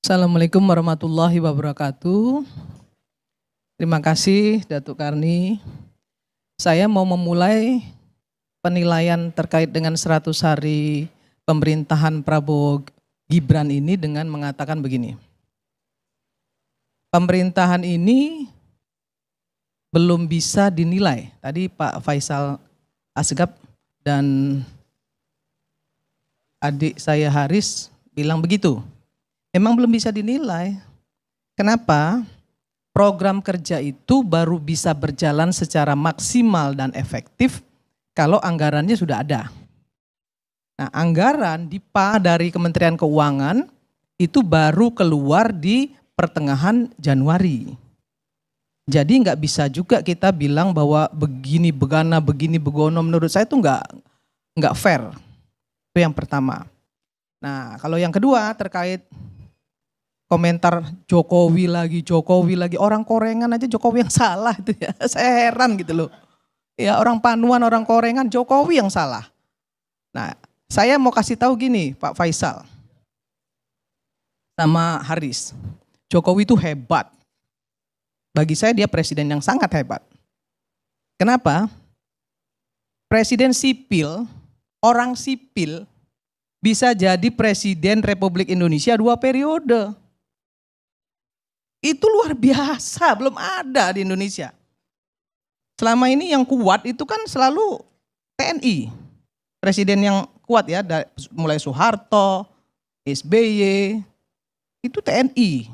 Assalamualaikum warahmatullahi wabarakatuh. Terima kasih Datuk Karni. Saya mau memulai penilaian terkait dengan 100 hari pemerintahan Prabowo Gibran ini dengan mengatakan begini. Pemerintahan ini belum bisa dinilai. Tadi Pak Faisal Asegaf dan adik saya Haris bilang begitu. Memang belum bisa dinilai. Kenapa? Program kerja itu baru bisa berjalan secara maksimal dan efektif kalau anggarannya sudah ada. Nah, anggaran DIPA dari Kementerian Keuangan itu baru keluar di pertengahan Januari. Jadi nggak bisa juga kita bilang bahwa begini begana, begini begono. Menurut saya itu nggak fair. Itu yang pertama. Nah, kalau yang kedua terkait komentar Jokowi lagi, orang Korengan aja Jokowi yang salah itu ya. Saya heran gitu loh. Ya orang Panuan, orang Korengan, Jokowi yang salah. Nah, saya mau kasih tahu gini Pak Faisal sama Haris. Jokowi itu hebat. Bagi saya dia presiden yang sangat hebat. Kenapa? Presiden sipil, orang sipil bisa jadi presiden Republik Indonesia 2 periode. Itu luar biasa, belum ada di Indonesia. Selama ini yang kuat itu kan selalu TNI. Presiden yang kuat ya, mulai Soeharto, SBY, itu TNI.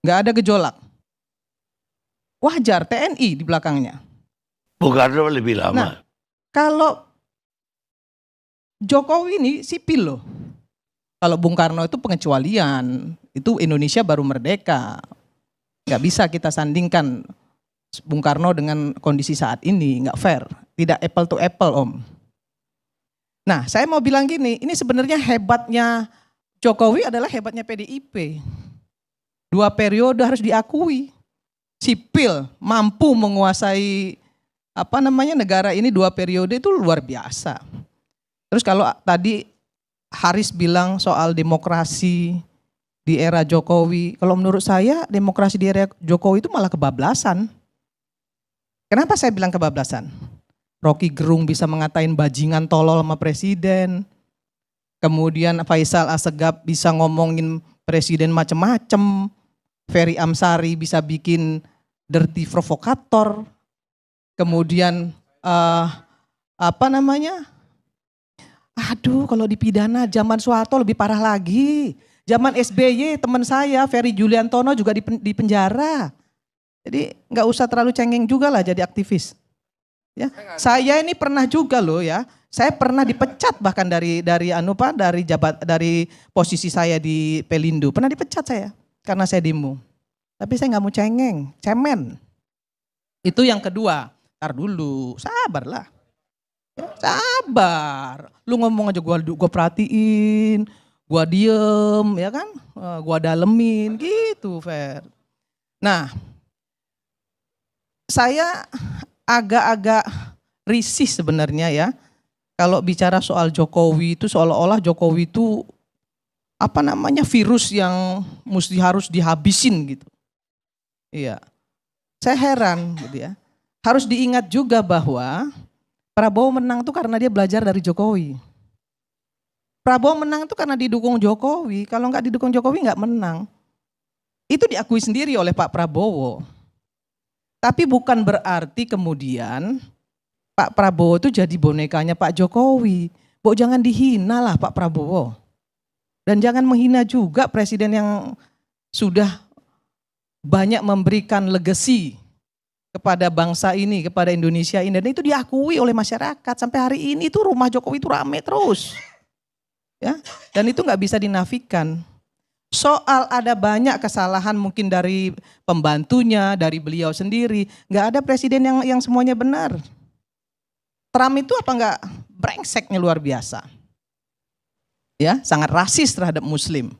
Nggak ada gejolak. Wajar TNI di belakangnya. Bung Karno lebih lama. Nah, kalau Jokowi ini sipil loh. Kalau Bung Karno itu pengecualian, itu Indonesia baru merdeka. Nggak bisa kita sandingkan Bung Karno dengan kondisi saat ini, nggak fair. Tidak apple to apple Om. Nah saya mau bilang gini, ini sebenarnya hebatnya Jokowi adalah hebatnya PDIP. 2 periode harus diakui. Sipil mampu menguasai negara ini 2 periode itu luar biasa. Terus kalau tadi Haris bilang soal demokrasi di era Jokowi, kalau menurut saya demokrasi di era Jokowi itu malah kebablasan. Kenapa saya bilang kebablasan? Rocky Gerung bisa mengatain bajingan tolol sama presiden. Kemudian Faisal Asegaf bisa ngomongin presiden macem-macem. Ferry Amsari bisa bikin dirty provokator. Kemudian aduh kalau dipidana zaman Soeharto lebih parah lagi. Zaman SBY teman saya Ferry Juliantono juga di penjara. Jadi nggak usah terlalu cengeng juga lah jadi aktivis. Ya, saya ini pernah juga loh ya. Saya pernah dipecat bahkan dari posisi saya di Pelindo. Pernah dipecat saya karena saya demo. Tapi saya nggak mau cengeng, cemen. Itu yang kedua. Ntar dulu, sabarlah. Sabar, lu ngomong aja gua perhatiin, gua diem, ya kan, gua dalemin, gitu, Fer. Nah, saya agak-agak risih sebenarnya ya, kalau bicara soal Jokowi itu seolah-olah Jokowi itu virus yang harus dihabisin gitu. Iya, saya heran gitu ya. Harus diingat juga bahwa Prabowo menang itu karena dia belajar dari Jokowi. Prabowo menang itu karena didukung Jokowi. Kalau nggak didukung Jokowi nggak menang. Itu diakui sendiri oleh Pak Prabowo. Tapi bukan berarti kemudian Pak Prabowo itu jadi bonekanya Pak Jokowi. Jangan dihina lah Pak Prabowo. Dan jangan menghina juga presiden yang sudah banyak memberikan legacy kepada bangsa ini, kepada Indonesia ini. Dan itu diakui oleh masyarakat. Sampai hari ini tuh rumah Jokowi itu rame terus. Ya, dan itu nggak bisa dinafikan. Soal ada banyak kesalahan mungkin dari pembantunya, dari beliau sendiri. Nggak ada presiden yang semuanya benar. Trump itu nggak brengseknya luar biasa. Ya, sangat rasis terhadap Muslim.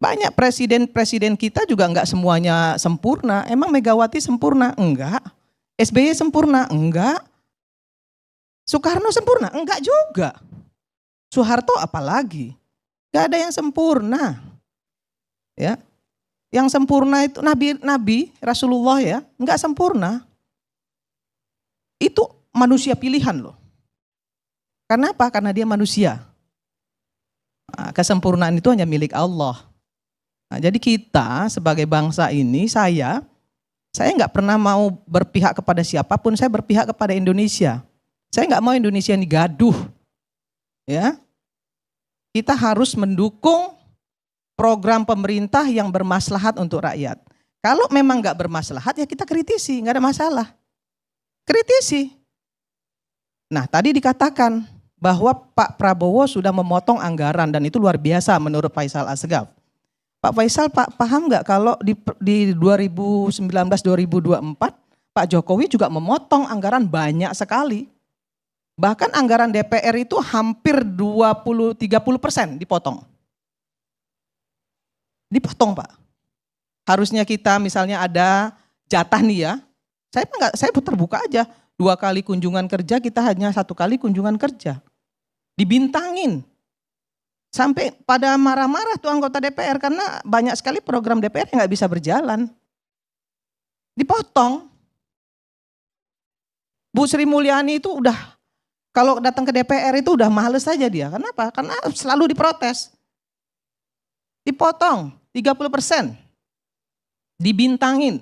Banyak presiden-presiden kita juga enggak semuanya sempurna. Emang Megawati sempurna? Enggak. SBY sempurna? Enggak. Soekarno sempurna? Enggak juga. Soeharto apalagi. Gak ada yang sempurna. Ya. Yang sempurna itu Nabi Rasulullah ya, nggak sempurna. Itu manusia pilihan loh. Karena apa? Karena dia manusia. Nah, kesempurnaan itu hanya milik Allah. Nah, jadi kita sebagai bangsa ini, saya nggak pernah mau berpihak kepada siapapun, saya berpihak kepada Indonesia. Saya nggak mau Indonesia ini gaduh. Ya. Kita harus mendukung program pemerintah yang bermaslahat untuk rakyat. Kalau memang nggak bermaslahat ya kita kritisi, nggak ada masalah. Kritisi. Nah tadi dikatakan bahwa Pak Prabowo sudah memotong anggaran dan itu luar biasa menurut Faisal Asgaf. Pak Faisal, Pak paham nggak kalau di 2019-2024 Pak Jokowi juga memotong anggaran banyak sekali. Bahkan anggaran DPR itu hampir 20-30% dipotong. Dipotong Pak. Harusnya kita misalnya ada jatah nih ya. Saya terbuka aja. 2 kali kunjungan kerja kita hanya 1 kali kunjungan kerja. Dibintangin. Sampai pada marah-marah tuh anggota DPR karena banyak sekali program DPR yang gak bisa berjalan. Dipotong. Bu Sri Mulyani itu udah kalau datang ke DPR itu udah males saja dia. Kenapa? Karena selalu diprotes. Dipotong 30%. Dibintangin.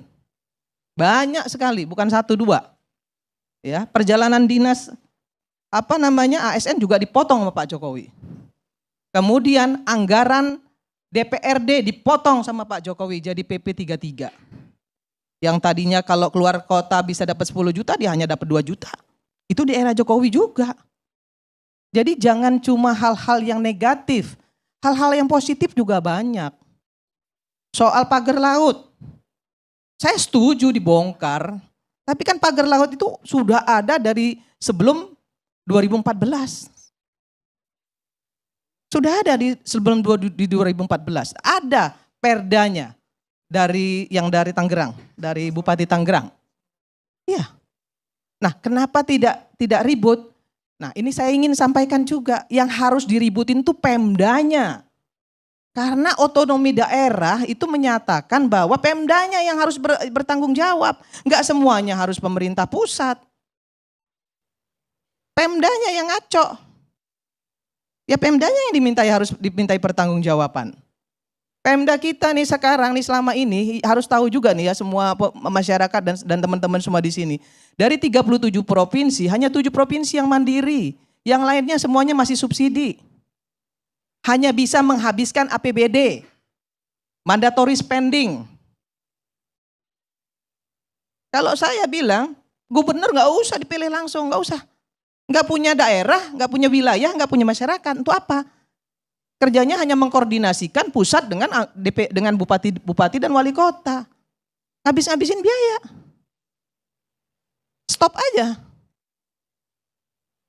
Banyak sekali, bukan 1-2. Ya, perjalanan dinas ASN juga dipotong sama Pak Jokowi. Kemudian anggaran DPRD dipotong sama Pak Jokowi jadi PP 33. Yang tadinya kalau keluar kota bisa dapat 10 juta, dia hanya dapat 2 juta. Itu di era Jokowi juga. Jadi jangan cuma hal-hal yang negatif, hal-hal yang positif juga banyak. Soal pagar laut, saya setuju dibongkar, tapi kan pagar laut itu sudah ada dari sebelum 2014. Sudah ada sebelum 2014, ada perdanya dari Tangerang, dari Bupati Tangerang. Iya. Nah, kenapa tidak ribut? Nah, ini saya ingin sampaikan juga, yang harus diributin tuh Pemdanya. Karena otonomi daerah itu menyatakan bahwa Pemdanya yang harus bertanggung jawab. Enggak semuanya harus pemerintah pusat. Pemdanya yang ngaco. Ya Pemdanya yang dimintai pertanggungjawaban. Pemda kita nih sekarang nih selama ini harus tahu juga nih ya semua masyarakat dan teman-teman semua di sini. Dari 37 provinsi hanya 7 provinsi yang mandiri. Yang lainnya semuanya masih subsidi. Hanya bisa menghabiskan APBD. Mandatory spending. Kalau saya bilang gubernur gak usah dipilih langsung, gak usah. Gak punya daerah, gak punya wilayah, gak punya masyarakat. Untuk apa? Kerjanya hanya mengkoordinasikan pusat dengan bupati dan wali kota. Habis-habisin biaya. Stop aja.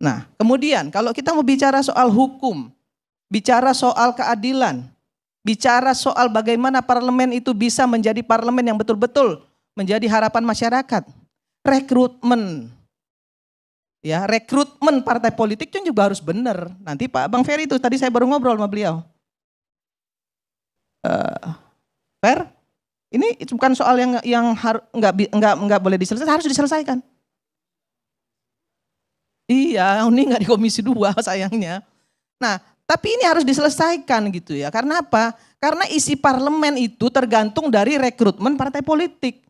Nah, kemudian kalau kita mau bicara soal hukum, bicara soal keadilan, bicara soal bagaimana parlemen itu bisa menjadi parlemen yang betul-betul menjadi harapan masyarakat. Rekrutmen. Ya, rekrutmen partai politik kan juga harus benar. Nanti Pak Bang Ferry itu tadi saya baru ngobrol sama beliau. Fer, ini bukan soal yang nggak boleh diselesaikan, harus diselesaikan. Iya, ini nggak di Komisi 2 sayangnya. Nah, tapi ini harus diselesaikan gitu ya. Karena apa? Karena isi parlemen itu tergantung dari rekrutmen partai politik.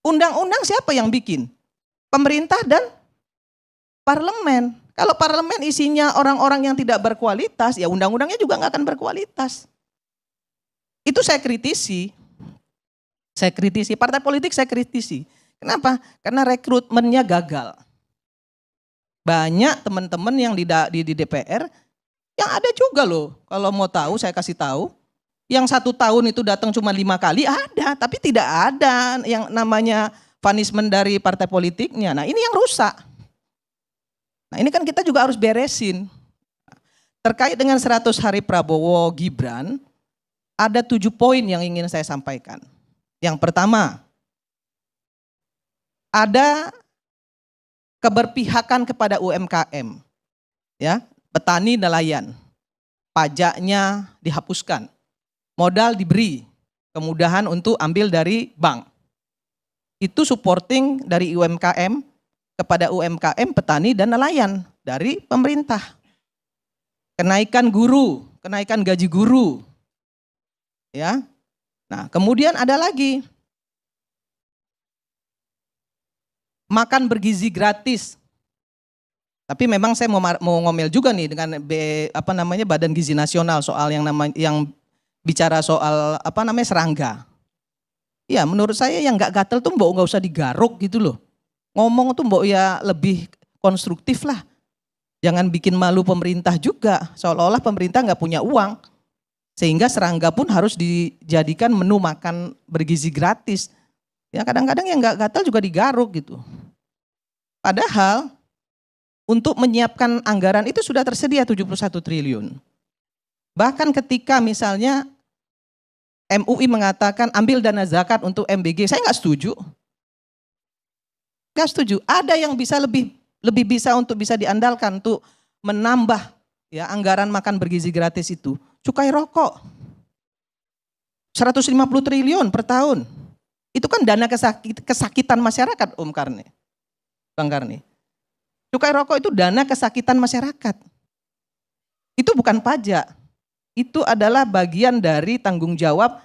Undang-undang siapa yang bikin? Pemerintah dan parlemen. Kalau parlemen isinya orang-orang yang tidak berkualitas, ya undang-undangnya juga nggak akan berkualitas. Itu saya kritisi. Partai politik saya kritisi. Kenapa? Karena rekrutmennya gagal. Banyak teman-teman yang di DPR yang ada juga loh. Kalau mau tahu saya kasih tahu. Yang 1 tahun itu datang cuma 5 kali ada, tapi tidak ada yang namanya punishment dari partai politiknya. Nah ini yang rusak. Nah ini kan kita juga harus beresin. Terkait dengan 100 hari Prabowo Gibran, ada 7 poin yang ingin saya sampaikan. Yang pertama, ada keberpihakan kepada UMKM, ya, petani nelayan. pajaknya dihapuskan, modal diberi, kemudahan untuk ambil dari bank. Itu supporting dari UMKM kepada UMKM, petani dan nelayan dari pemerintah. Kenaikan guru, kenaikan gaji guru. Ya. Nah, kemudian ada lagi makan bergizi gratis. Tapi memang saya mau ngomel juga nih dengan Badan Gizi Nasional soal yang bicara soal serangga. Ya, menurut saya yang nggak gatel tuh nggak usah digaruk gitu loh. Ngomong tuh ya lebih konstruktif lah. Jangan bikin malu pemerintah juga. Seolah-olah pemerintah nggak punya uang. Sehingga serangga pun harus dijadikan menu makan bergizi gratis. Ya kadang-kadang yang nggak gatel juga digaruk gitu. Padahal untuk menyiapkan anggaran itu sudah tersedia 71 triliun. Bahkan ketika misalnya MUI mengatakan ambil dana zakat untuk MBG, saya nggak setuju. Nggak setuju. Ada yang bisa lebih bisa untuk bisa diandalkan untuk menambah ya anggaran makan bergizi gratis itu. Cukai rokok 150 triliun per tahun. Itu kan dana kesakitan masyarakat, Bang Karni. Cukai rokok itu dana kesakitan masyarakat. Itu bukan pajak. Itu adalah bagian dari tanggung jawab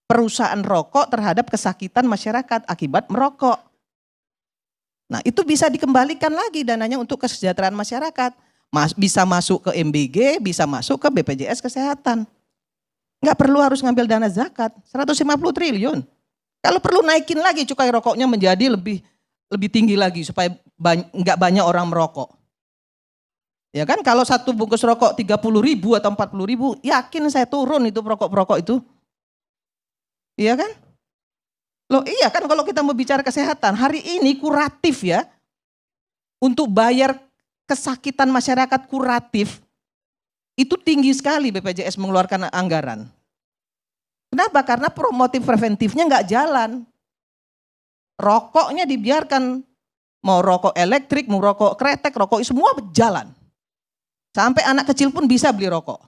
perusahaan rokok terhadap kesakitan masyarakat akibat merokok. Nah, itu bisa dikembalikan lagi dananya untuk kesejahteraan masyarakat. Bisa masuk ke MBG, bisa masuk ke BPJS Kesehatan. Nggak perlu harus ngambil dana zakat, 150 triliun. Kalau perlu naikin lagi cukai rokoknya menjadi lebih tinggi lagi supaya nggak banyak orang merokok. Ya kan, kalau satu bungkus rokok 30.000 atau 40.000, yakin saya turun itu perokok itu. Iya kan? Loh iya kan, kalau kita mau bicara kesehatan, hari ini kuratif ya, untuk bayar kesakitan masyarakat kuratif, itu tinggi sekali BPJS mengeluarkan anggaran. Kenapa? Karena promotif preventifnya nggak jalan. Rokoknya dibiarkan, mau rokok elektrik, mau rokok kretek, rokok semua berjalan. Sampai anak kecil pun bisa beli rokok.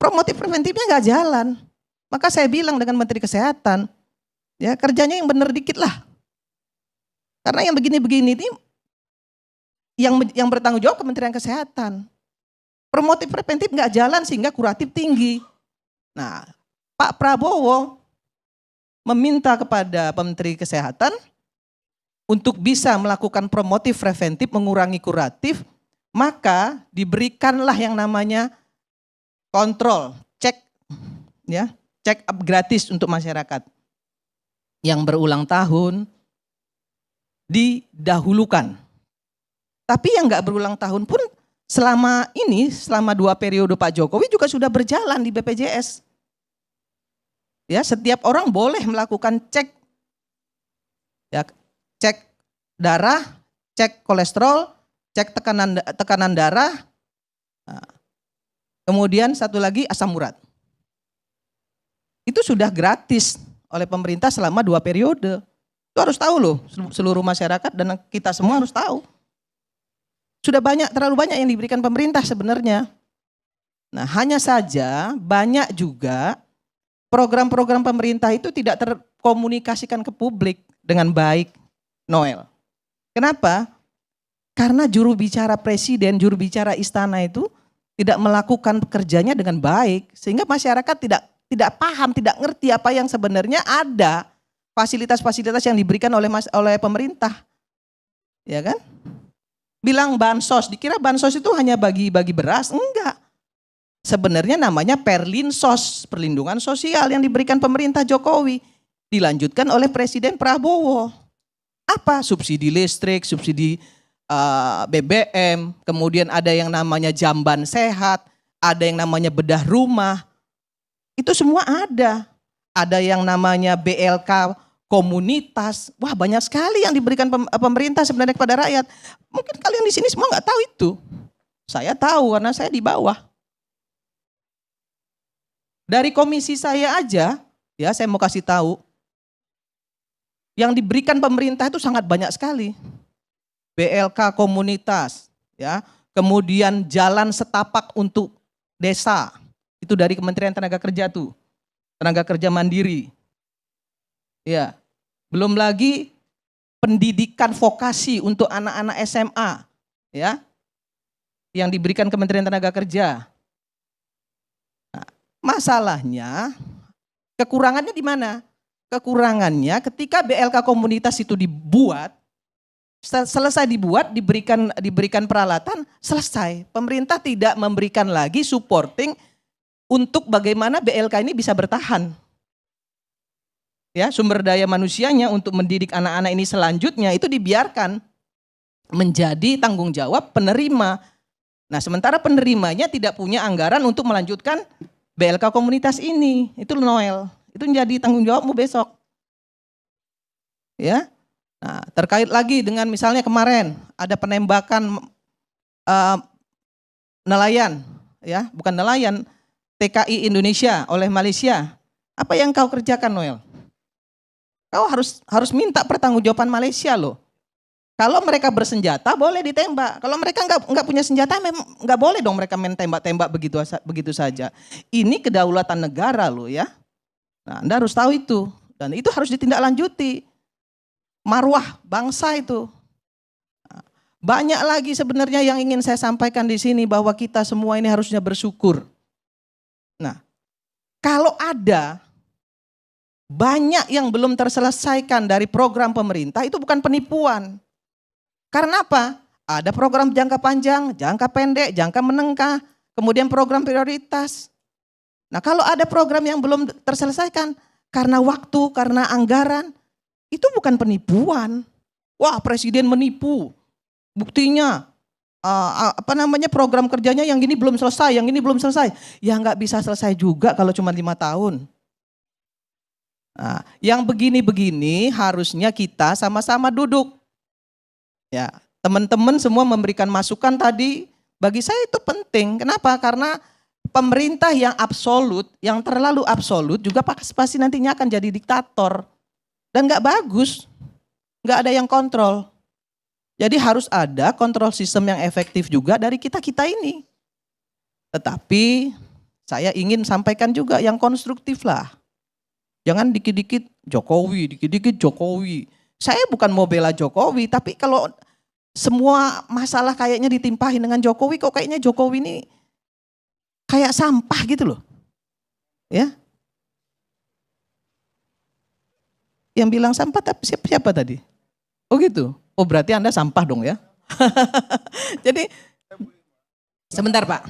Promotif preventifnya nggak jalan. Maka saya bilang dengan Menteri Kesehatan, ya kerjanya yang benar dikit lah. Karena yang begini-begini ini yang bertanggung jawab Kementerian Kesehatan. Promotif preventif nggak jalan sehingga kuratif tinggi. Nah, Pak Prabowo meminta kepada Menteri Kesehatan untuk bisa melakukan promotif preventif, mengurangi kuratif, maka diberikanlah yang namanya kontrol, cek up gratis untuk masyarakat. Yang berulang tahun didahulukan. Tapi yang nggak berulang tahun pun selama 2 periode Pak Jokowi juga sudah berjalan di BPJS. Ya, setiap orang boleh melakukan cek darah, cek kolesterol, cek tekanan darah. Nah, kemudian satu lagi asam urat. Itu sudah gratis oleh pemerintah selama 2 periode. Itu harus tahu loh, seluruh masyarakat dan kita semua harus tahu. Sudah terlalu banyak yang diberikan pemerintah sebenarnya. Nah, hanya saja banyak juga program-program pemerintah itu tidak terkomunikasikan ke publik dengan baik, Noel. Kenapa? Karena juru bicara presiden, juru bicara istana itu tidak melakukan pekerjaannya dengan baik. Sehingga masyarakat tidak paham, tidak ngerti apa yang sebenarnya ada. Fasilitas-fasilitas yang diberikan oleh pemerintah. Ya kan? Bilang bansos, dikira bansos itu hanya bagi-bagi beras. Enggak. Sebenarnya namanya Perlinsos, perlindungan sosial yang diberikan pemerintah Jokowi. Dilanjutkan oleh Presiden Prabowo. Apa? Subsidi listrik, subsidi BBM, kemudian ada yang namanya jamban sehat, ada yang namanya bedah rumah. Itu semua ada. Ada yang namanya BLK komunitas. Wah, banyak sekali yang diberikan pemerintah sebenarnya kepada rakyat. Mungkin kalian di sini semua nggak tahu itu. Saya tahu karena saya di bawah. Dari komisi saya aja, ya saya mau kasih tahu, yang diberikan pemerintah itu sangat banyak sekali. BLK komunitas, ya, kemudian jalan setapak untuk desa. Itu dari Kementerian Tenaga Kerja tuh. Tenaga kerja mandiri. Ya. Belum lagi pendidikan vokasi untuk anak-anak SMA, ya. Yang diberikan Kementerian Tenaga Kerja. Nah, masalahnya kekurangannya di mana? Kekurangannya ketika BLK komunitas itu dibuat, selesai dibuat, diberikan peralatan, selesai. Pemerintah tidak memberikan lagi supporting untuk bagaimana BLK ini bisa bertahan. Ya, sumber daya manusianya untuk mendidik anak-anak ini selanjutnya itu dibiarkan menjadi tanggung jawab penerima. Nah, sementara penerimanya tidak punya anggaran untuk melanjutkan BLK komunitas ini. Itu Noel. Itu menjadi tanggung jawabmu besok. Ya. Nah, terkait lagi dengan misalnya kemarin ada penembakan nelayan, ya, bukan nelayan, TKI Indonesia oleh Malaysia. Apa yang kau kerjakan, Noel? Kau harus minta pertanggungjawaban Malaysia loh. Kalau mereka bersenjata boleh ditembak. Kalau mereka nggak punya senjata, nggak boleh dong mereka main tembak-tembak begitu saja. Ini kedaulatan negara loh ya. Nah, Anda harus tahu itu. Dan itu harus ditindaklanjuti. Marwah bangsa itu. Banyak lagi sebenarnya yang ingin saya sampaikan di sini bahwa kita semua ini harusnya bersyukur. Nah, kalau ada banyak yang belum terselesaikan dari program pemerintah itu bukan penipuan. Karena apa? Ada program jangka panjang, jangka pendek, jangka menengah, kemudian program prioritas. Nah, kalau ada program yang belum terselesaikan karena waktu, karena anggaran, itu bukan penipuan. Wah, presiden menipu. Buktinya program kerjanya yang ini belum selesai, yang ini belum selesai. Ya nggak bisa selesai juga kalau cuma 5 tahun. Nah, yang begini-begini harusnya kita sama-sama duduk. Ya, teman-teman semua memberikan masukan tadi, bagi saya itu penting. Kenapa? Karena pemerintah yang absolut, yang terlalu absolut juga pasti nantinya akan jadi diktator. Dan gak bagus, gak ada yang kontrol. Jadi harus ada kontrol sistem yang efektif juga dari kita-kita ini. Tetapi saya ingin sampaikan juga yang konstruktif lah. Jangan dikit-dikit Jokowi, dikit-dikit Jokowi. Saya bukan mau bela Jokowi, tapi kalau semua masalah kayaknya ditimpahin dengan Jokowi, kok kayaknya Jokowi ini kayak sampah gitu loh. Ya. Yang bilang sampah tapi siapa tadi? Oh gitu. Oh berarti Anda sampah dong ya. Jadi sebentar Pak.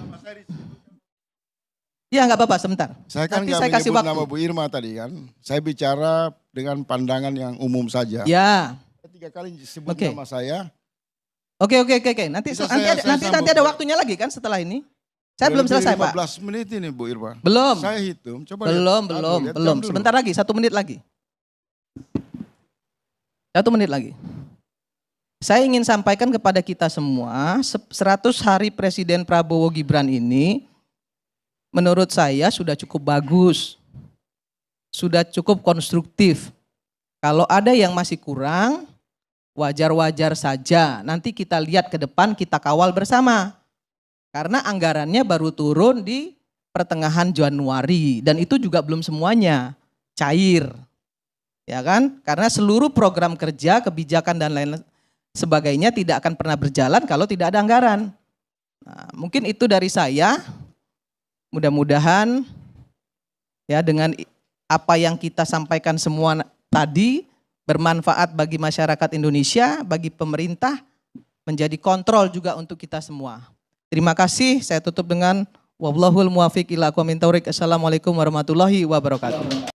Ya nggak apa-apa sebentar. Saya kan nggak menyebut nama Bu Irma tadi kan. Saya bicara dengan pandangan yang umum saja. Ya. 3 kali sebut nama saya. Oke. Nanti ada waktunya lagi kan setelah ini. Saya belum selesai Pak. 15 menit ini Bu Irma. Belum. Saya hitung. Coba belum. Sebentar lagi, 1 menit lagi. 1 menit lagi. Saya ingin sampaikan kepada kita semua, 100 hari Presiden Prabowo Gibran ini, menurut saya sudah cukup bagus. Sudah cukup konstruktif. Kalau ada yang masih kurang, wajar-wajar saja. Nanti kita lihat ke depan, kita kawal bersama. Karena anggarannya baru turun di pertengahan Januari. Dan itu juga belum semuanya cair. Ya kan? Karena seluruh program kerja, kebijakan dan lain sebagainya tidak akan pernah berjalan kalau tidak ada anggaran. Nah, mungkin itu dari saya. Mudah-mudahan ya dengan apa yang kita sampaikan semua tadi bermanfaat bagi masyarakat Indonesia, bagi pemerintah, menjadi kontrol juga untuk kita semua. Terima kasih, saya tutup dengan wallahul muwaffiq ila aqwamit thoriq. Assalamualaikum warahmatullahi wabarakatuh.